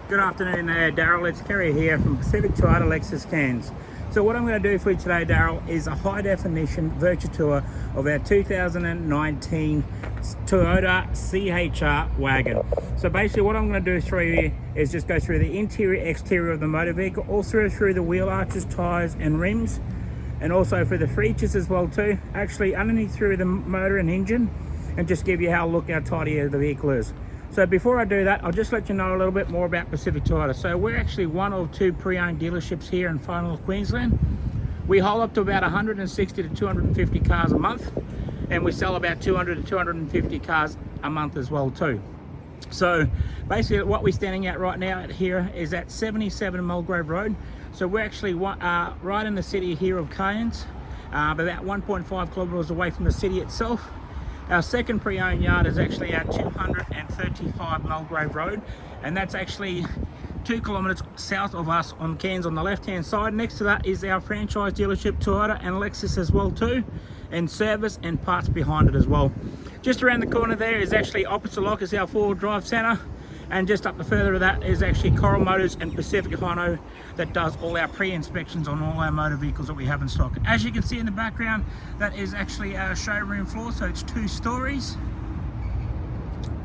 Good afternoon there, Darryl. It's Kerry here from Pacific Toyota Lexus Cairns. So what I'm going to do for you today, Darryl, is a high definition virtual tour of our 2019 Toyota CHR wagon. So basically what I'm going to do through you is just go through the interior, exterior of the motor vehicle, also through the wheel arches, tyres and rims, and also for the features as well too. Actually underneath through the motor and engine, and just give you how tidy the vehicle is. So before I do that, I'll just let you know a little bit more about Pacific Toyota. So we're actually one of two pre-owned dealerships here in far north Queensland. We haul up to about 160 to 250 cars a month, and we sell about 200 to 250 cars a month as well too. So basically what we're standing at right now here is at 77 Mulgrave Road. So we're actually right in the city here of Cairns, about 1.5 kilometres away from the city itself. Our second pre-owned yard is actually at 235 Mulgrave Road, and that's actually 2 kilometres south of us on Cairns on the left hand side. Next to that is our franchise dealership Toyota and Lexus as well too, and service and parts behind it as well. Just around the corner there is actually opposite lock is our 4-wheel drive centre, and just up the further of that is actually Coral Motors and Pacific Hino that does all our pre-inspections on all our motor vehicles that we have in stock. As you can see in the background, that is actually our showroom floor, so it's 2 stories.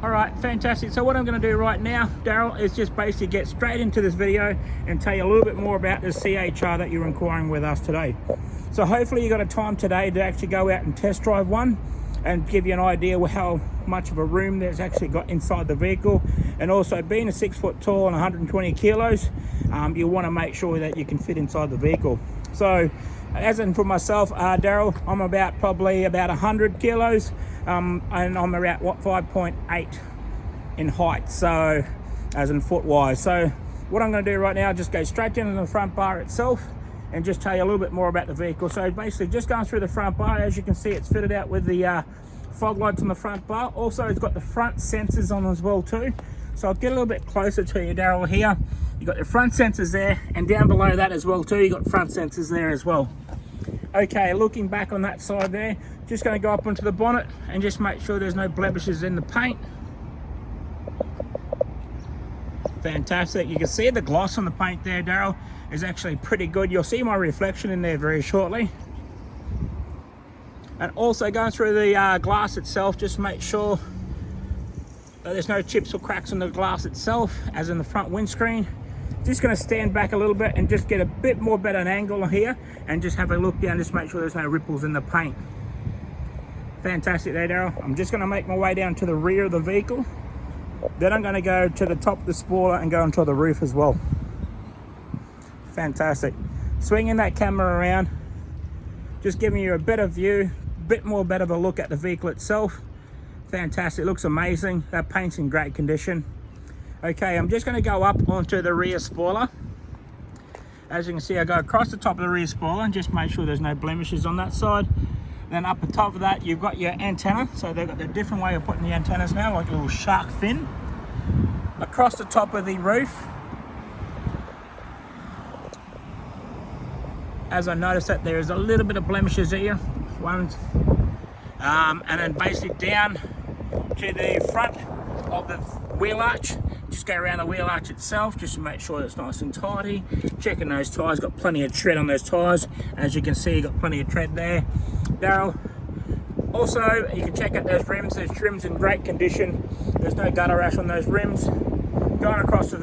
All right, fantastic. So what I'm going to do right now, Darryl, is just basically get straight into this video and tell you a little bit more about the CHR that you're inquiring with us today. So hopefully you got a time today to actually go out and test drive one and give you an idea of how much of a room there's actually got inside the vehicle. And also, being a 6 foot tall and 120 kilos, you want to make sure that you can fit inside the vehicle. So as in for myself, Darryl, I'm probably about 100 kilos, and I'm around 5.8 in height, so as in foot wise. So what I'm going to do right now, just go straight into the front bar itself and just tell you a little bit more about the vehicle. So basically just going through the front bar, as you can see, it's fitted out with the fog lights on the front bar. Also it's got the front sensors on as well too. So I'll get a little bit closer to you, Darryl, here. You got the front sensors there, and down below that as well too, you got front sensors there as well. Okay, looking back on that side there, just going to go up onto the bonnet and just make sure there's no blemishes in the paint. Fantastic. You can see the gloss on the paint there, Darryl, is actually pretty good. You'll see my reflection in there very shortly. And also going through the glass itself, just make sure that there's no chips or cracks on the glass itself, as in the front windscreen. Just going to stand back a little bit and just get a bit more better angle here and just have a look down, just make sure there's no ripples in the paint. Fantastic there, Darryl. I'm just going to make my way down to the rear of the vehicle. Then I'm going to go to the top of the spoiler and go onto the roof as well. Fantastic. Swinging that camera around, just giving you a better view, bit more better of a look at the vehicle itself. Fantastic, looks amazing. That paint's in great condition. Okay, I'm just going to go up onto the rear spoiler. As you can see, I go across the top of the rear spoiler and just make sure there's no blemishes on that side. Then up the top of that, you've got your antenna. So they've got the different way of putting the antennas now, like a little shark fin. Across the top of the roof, as I noticed that there is a little bit of blemishes here. And then basically down to the front of the wheel arch. Just go around the wheel arch itself just to make sure it's nice and tidy. Checking those tyres, got plenty of tread on those tyres. As you can see, you've got plenty of tread there, Darryl. Also, you can check out those rims. Those rims in great condition. There's no gutter rash on those rims. Going across to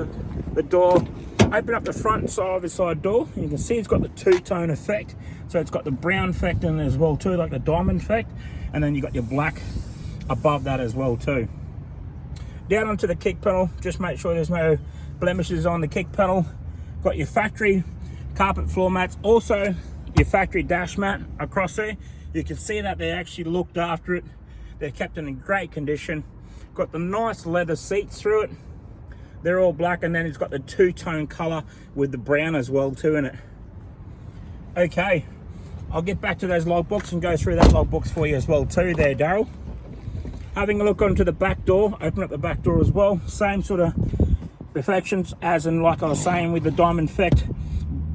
the door, open up the front side door. You can see it's got the two-tone effect. So it's got the brown effect in there as well too, like the diamond effect. And then you got your black above that as well too. Down onto the kick panel, just make sure there's no blemishes on the kick panel. Got your factory carpet floor mats, also your factory dash mat across there. You can see that they actually looked after it. They're kept in great condition. Got the nice leather seats through it. They're all black, and then it's got the two-tone color with the brown as well too in it. Okay, I'll get back to those logbooks and go through that logbooks for you as well too there, Darryl. Having a look onto the back door, open up the back door as well. Same sort of reflections as in, like I was saying, with the diamond effect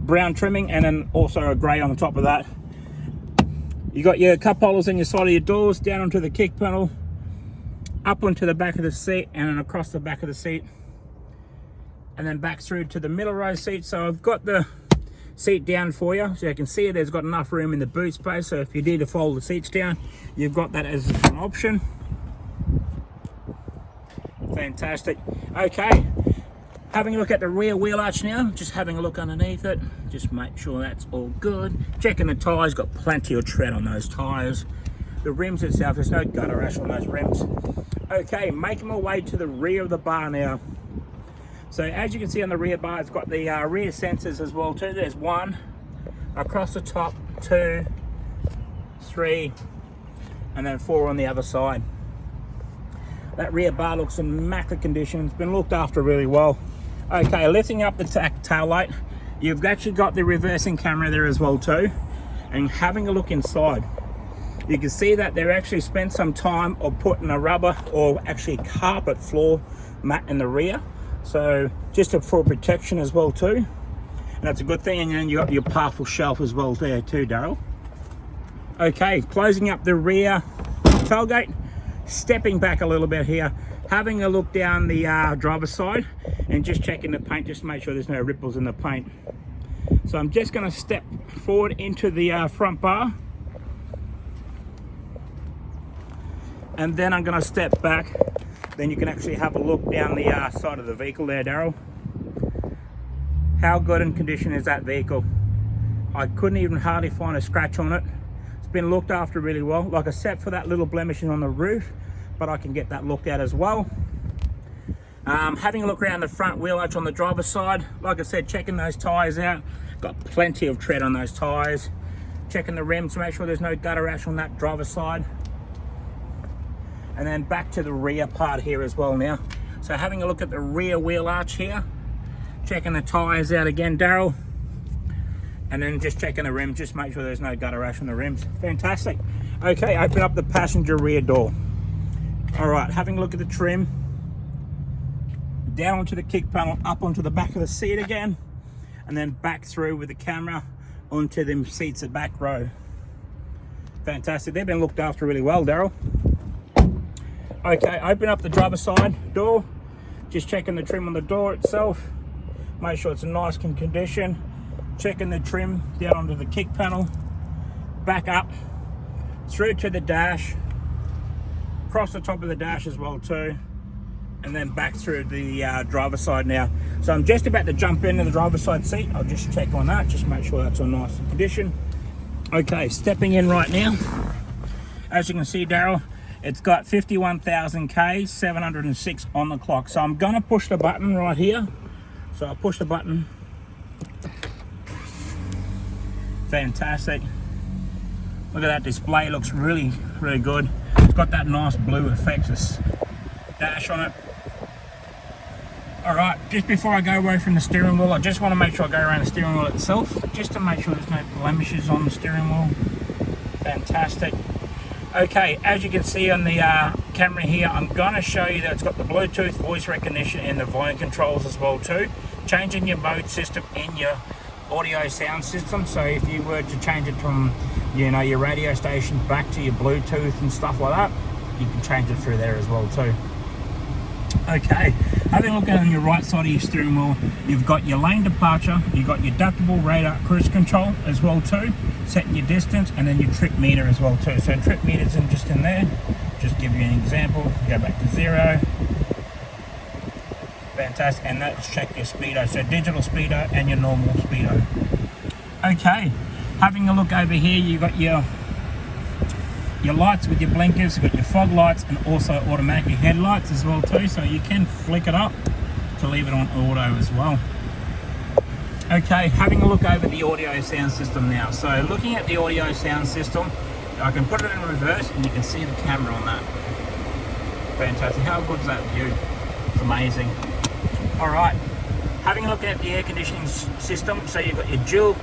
brown trimming, and then also a grey on the top of that. You got your cup holders in your side of your doors, down onto the kick panel, up onto the back of the seat, and then across the back of the seat. and then back through to the middle row seat. So I've got the seat down for you, so you can see there's got enough room in the boot space, so if you need to fold the seats down, you've got that as an option. Fantastic. Okay, having a look at the rear wheel arch now, just having a look underneath it, just make sure that's all good. Checking the tyres, got plenty of tread on those tyres. The rims itself, there's no gutter rash on those rims. Okay, making my way to the rear of the bar now. So as you can see on the rear bar, it's got the rear sensors as well too. There's 1 across the top, 2, 3, and then 4 on the other side. That rear bar looks in immaculate condition. It's been looked after really well. Okay, lifting up the tail light, you've actually got the reversing camera there as well too. And having a look inside, you can see that they've actually spent some time of putting a rubber or actually carpet floor mat in the rear. So just for protection as well too. And that's a good thing. And then you got your powerful shelf as well there too, Darryl. Okay, closing up the rear tailgate, stepping back a little bit here, having a look down the driver's side and just checking the paint, just to make sure there's no ripples in the paint. So I'm just going to step forward into the front bar, and then I'm going to step back. Then you can actually have a look down the side of the vehicle there, Darryl. How good in condition is that vehicle? I couldn't even hardly find a scratch on it. It's been looked after really well, like I said, for that little blemish on the roof, but I can get that looked at as well. Having a look around the front wheel arch on the driver's side, like I said, checking those tyres out. Got plenty of tread on those tyres. Checking the rims to make sure there's no gutter rash on that driver's side. And then back to the rear part here as well now. So having a look at the rear wheel arch here, checking the tyres out again, Darryl, and then just checking the rims, just make sure there's no gutter rash on the rims. Fantastic. Okay, open up the passenger rear door. All right, having a look at the trim, down onto the kick panel, up onto the back of the seat again, and then back through with the camera onto the seats at back row. Fantastic. They've been looked after really well, Darryl. Okay, open up the driver's side door, just checking the trim on the door itself, make sure it's in nice condition, checking the trim down onto the kick panel, back up, through to the dash, across the top of the dash as well too, and then back through the driver's side now. So I'm just about to jump into the driver's side seat. I'll just check on that, just make sure that's in nice condition. Okay, stepping in right now. As you can see, Darryl, it's got 51,000 K, 706 on the clock. So I'm gonna push the button right here. So I'll push the button. Fantastic. Look at that display, it looks really, really good. It's got that nice blue effects dash on it. All right, just before I go away from the steering wheel, I just wanna make sure I go around the steering wheel itself, just to make sure there's no blemishes on the steering wheel. Fantastic. Okay, as you can see on the camera here, I'm going to show you that it's got the Bluetooth voice recognition and the volume controls as well too. Changing your mode system in your audio sound system. So if you were to change it from, you know, your radio station back to your Bluetooth and stuff like that, you can change it through there as well too. Okay, having a look on your right side of your steering wheel, you've got your lane departure, you've got your adaptable radar cruise control as well too, setting your distance, and then your trip meter as well too. So trip meter's just in there, just give you an example, go back to 0. Fantastic, and that's check your speedo, so digital speedo and your normal speedo. Okay, having a look over here, you've got your lights with your blinkers, you've got your fog lights, and also automatic headlights as well too, so you can flick it up to leave it on auto as well. Okay, having a look over the audio sound system now. So looking at the audio sound system, I can put it in reverse and you can see the camera on that. Fantastic, how good is that view? It's amazing. All right, having a look at the air conditioning system, so you've got your dual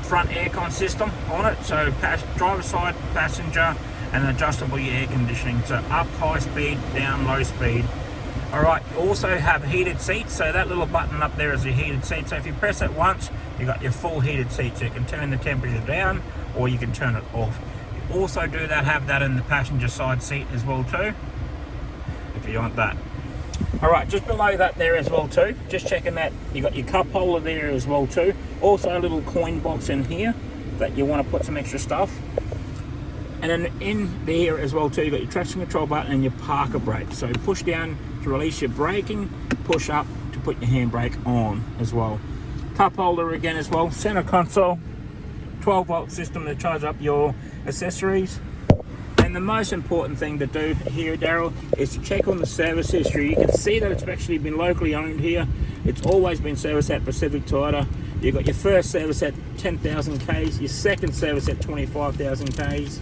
front aircon system on it, so driver side, passenger, and adjustable air conditioning, so up high speed, down low speed. All right, you also have heated seats, so that little button up there is your heated seat, so if you press it once, you got your full heated seat, so you can turn the temperature down or you can turn it off. You also have that in the passenger side seat as well too, if you want that. All right, just below that there as well too, just checking that you got your cup holder there as well too. Also a little coin box in here that you want to put some extra stuff. And then in there as well too, you got your traction control button and your parker brake. So push down to release your braking, push up to put your handbrake on as well. Cup holder again as well, center console, 12-volt system to charge up your accessories. And the most important thing to do here, Darryl, is to check on the service history. You can see that it's actually been locally owned here. It's always been serviced at Pacific Toyota. You got your first service at 10,000 Ks, your second service at 25,000 Ks,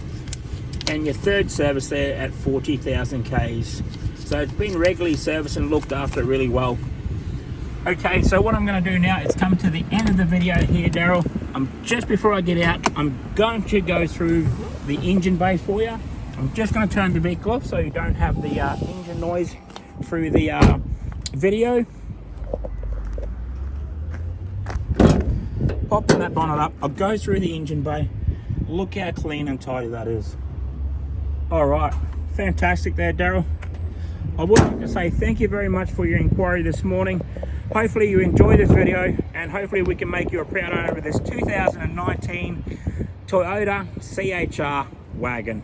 and your third service there at 40,000 Ks. So it's been regularly serviced and looked after really well. Okay, so what I'm going to do now is come to the end of the video here, Darryl. Just before I get out, I'm going to go through the engine bay for you. I'm just going to turn the vehicle off so you don't have the engine noise through the video. Popping that bonnet up, I'll go through the engine bay. Look how clean and tidy that is. All right, fantastic there, Darryl. I would like to say thank you very much for your inquiry this morning. Hopefully you enjoyed this video, and hopefully we can make you a proud owner of this 2019 Toyota CHR wagon.